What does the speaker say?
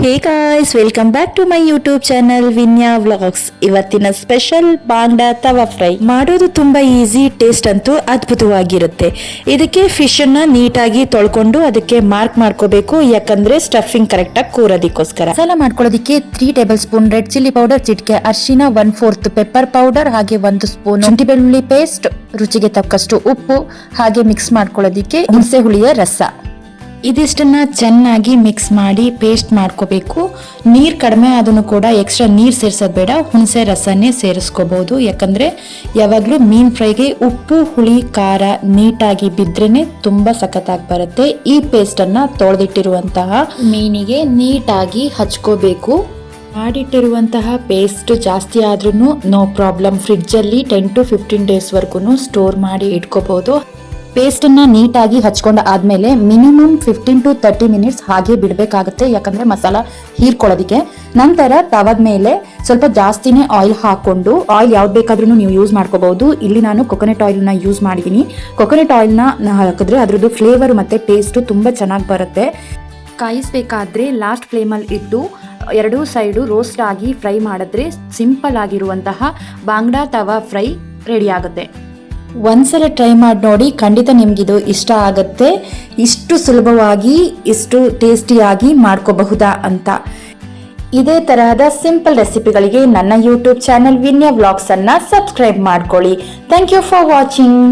Hey guys, welcome back to my YouTube channel Vinya vlogs. ಇವತ್ತಿನ special ಬಾಂಗ್ಡಾ tawa fry ಮಾಡೋದು ತುಂಬಾ ಈಸಿ, ಟೇಸ್ಟ್ ಅಂತೂ ಅದ್ಭುತವಾಗಿರುತ್ತೆ. ಇದಕ್ಕೆ ಫಿಶ್ ಅನ್ನ ನೀಟಾಗಿ ತೊಳ್ಕೊಂಡು ಅದಕ್ಕೆ ಮಾರ್ಕ್ ಮಾಡ್ಕೋಬೇಕು, ಯಾಕಂದ್ರೆ ಸ್ಟಫಿಂಗ್ ಕರೆಕ್ಟ್ ಆಗಿ ಕೂರೋದಕ್ಕೋಸ್ಕರ. ಮಸಾಲ ಮಾಡ್ಕೊಳ್ಳೋದಕ್ಕೆ 3 table spoon red chilli powder, ಚಿಟಿಕೆ ಅರಿಶಿನ, 1/4 ಪೆಪ್ಪರ್ ಪೌಡರ್, ಹಾಗೆ 1 ಸ್ಪೂನ್ ಶುಂಠಿ ಬೆಳ್ಳುಳ್ಳಿ ಪೇಸ್ಟ್, ರುಚಿಗೆ ತಕ್ಕಷ್ಟು ಉಪ್ಪು, ಹಾಗೆ ಮಿಕ್ಸ್ ಮಾಡ್ಕೊಳ್ಳೋದಕ್ಕೆ ಹುಣಸೆ ಹುಳಿಯ ರಸ. ಇದಿಷ್ಟನ್ನ ಚೆನ್ನಾಗಿ ಮಿಕ್ಸ್ ಮಾಡಿ ಪೇಸ್ಟ್ ಮಾಡ್ಕೋಬೇಕು. ನೀರು ಕಡಿಮೆ ಆದ್ರೂ ಕೂಡ ಎಕ್ಸ್ಟ್ರಾ ನೀರು ಸೇರಿಸೋದು ಬೇಡ, ಹುಣಸೆ ರಸನೇ ಸೇರಿಸ್ಕೋಬಹುದು. ಯಾಕಂದ್ರೆ ಯಾವಾಗಲೂ ಮೀನ್ ಫ್ರೈಗೆ ಉಪ್ಪು ಹುಳಿ ಖಾರ ನೀಟಾಗಿ ಬಿದ್ರೇನೆ ತುಂಬಾ ಸಖತ್ತಾಗಿ ಬರುತ್ತೆ. ಈ ಪೇಸ್ಟ್ ಅನ್ನ ತೊಳೆದಿಟ್ಟಿರುವಂತಹ ಮೀನಿಗೆ ನೀಟಾಗಿ ಹಚ್ಕೋಬೇಕು. ಮಾಡಿಟ್ಟಿರುವಂತಹ ಪೇಸ್ಟ್ ಜಾಸ್ತಿ ಆದ್ರೂ ನೋ ಪ್ರಾಬ್ಲಮ್, ಫ್ರಿಡ್ಜ್ ಅಲ್ಲಿ 10 to 15 ಡೇಸ್ ವರ್ಗು ಸ್ಟೋರ್ ಮಾಡಿ ಇಟ್ಕೋಬಹುದು. ಪೇಸ್ಟ್ ಅನ್ನ ನೀಟಾಗಿ ಹಚ್ಕೊಂಡ ಆದ್ಮೇಲೆ ಮಿನಿಮಮ್ 15 to 30 ಮಿನಿಟ್ಸ್ ಹಾಗೆ ಬಿಡಬೇಕಾಗುತ್ತೆ, ಯಾಕಂದ್ರೆ ಮಸಾಲ ಹೀರ್ಕೊಳ್ಳೋದಿಕ್ಕೆ. ನಂತರ ತವದ ಮೇಲೆ ಸ್ವಲ್ಪ ಜಾಸ್ತಿನೇ ಆಯಿಲ್ ಹಾಕೊಂಡು, ಆಯಿಲ್ ಯಾವ್ದು ಬೇಕಾದ್ರೂ ನೀವು ಯೂಸ್ ಮಾಡ್ಕೋಬಹುದು. ಇಲ್ಲಿ ನಾನು ಕೊಕೊನಟ್ ಆಯಿಲ್ ನ ಯೂಸ್ ಮಾಡಿದೀನಿ. ಕೊಕೊನಟ್ ಆಯಿಲ್ ನ ಹಾಕಿದ್ರೆ ಅದ್ರದ್ದು ಫ್ಲೇವರ್ ಮತ್ತೆ ಟೇಸ್ಟ್ ತುಂಬಾ ಚೆನ್ನಾಗಿ ಬರುತ್ತೆ. ಕಾಯಿಸ್ಬೇಕಾದ್ರೆ ಲಾಸ್ಟ್ ಫ್ಲೇಮಲ್ಲಿ ಇಟ್ಟು ಎರಡೂ ಸೈಡು ರೋಸ್ಟ್ ಆಗಿ ಫ್ರೈ ಮಾಡಿದ್ರೆ ಸಿಂಪಲ್ ಆಗಿರುವಂತಹ ಬಾಂಗ್ಡಾ ತವಾ ಫ್ರೈ ರೆಡಿ ಆಗುತ್ತೆ. ಒಂದ್ಸಲ ಟ್ರೈ ಮಾಡಿ ನೋಡಿ, ಖಂಡಿತ ನಿಮ್ಗಿದು ಇಷ್ಟ ಆಗುತ್ತೆ. ಇಷ್ಟು ಸುಲಭವಾಗಿ ಇಷ್ಟು ಟೇಸ್ಟಿಯಾಗಿ ಮಾಡ್ಕೋಬಹುದಾ ಅಂತ. ಇದೇ ತರಹದ ಸಿಂಪಲ್ ರೆಸಿಪಿಗಳಿಗೆ ನನ್ನ ಯೂಟ್ಯೂಬ್ ಚಾನೆಲ್ ವಿನ್ಯಾ ವ್ಲಾಗ್ಸ್ ಅನ್ನ ಸಬ್ಸ್ಕ್ರೈಬ್ ಮಾಡ್ಕೊಳ್ಳಿ. Thank you for watching.